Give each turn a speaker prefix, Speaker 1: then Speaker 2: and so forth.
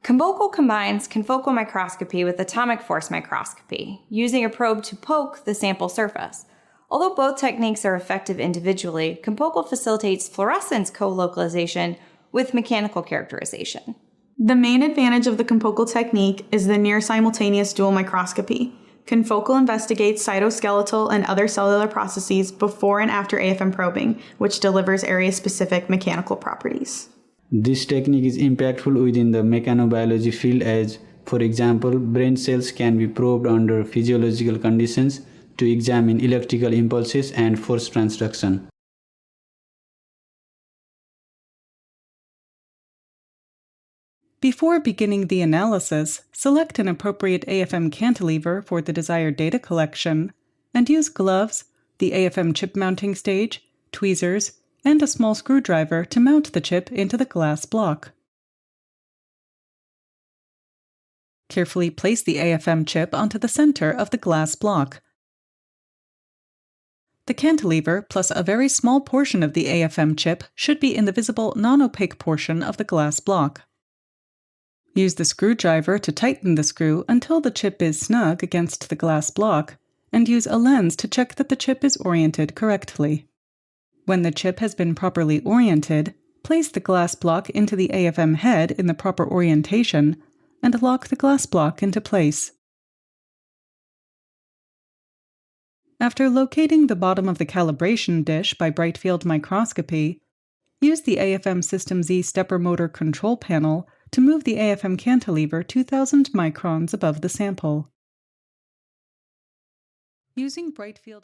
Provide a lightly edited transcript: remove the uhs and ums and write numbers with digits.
Speaker 1: Conpokal combines confocal microscopy with atomic force microscopy, using a probe to poke the sample surface. Although both techniques are effective individually, Conpokal facilitates fluorescence co-localization with mechanical characterization.
Speaker 2: The main advantage of the Conpokal technique is the near-simultaneous dual microscopy. Confocal investigates cytoskeletal and other cellular processes before and after AFM probing, which delivers area-specific mechanical properties.
Speaker 3: This technique is impactful within the mechanobiology field as, for example, brain cells can be probed under physiological conditions to examine electrical impulses and force transduction.
Speaker 4: Before beginning the analysis, select an appropriate AFM cantilever for the desired data collection, and use gloves, the AFM chip mounting stage, tweezers, and a small screwdriver to mount the chip into the glass block. Carefully place the AFM chip onto the center of the glass block. The cantilever plus a very small portion of the AFM chip should be in the visible non-opaque portion of the glass block. Use the screwdriver to tighten the screw until the chip is snug against the glass block, and use a lens to check that the chip is oriented correctly. When the chip has been properly oriented, place the glass block into the AFM head in the proper orientation, and lock the glass block into place. After locating the bottom of the calibration dish by bright field microscopy, use the AFM System Z stepper motor control panel to move the AFM cantilever 2000 microns above the sample. Using bright field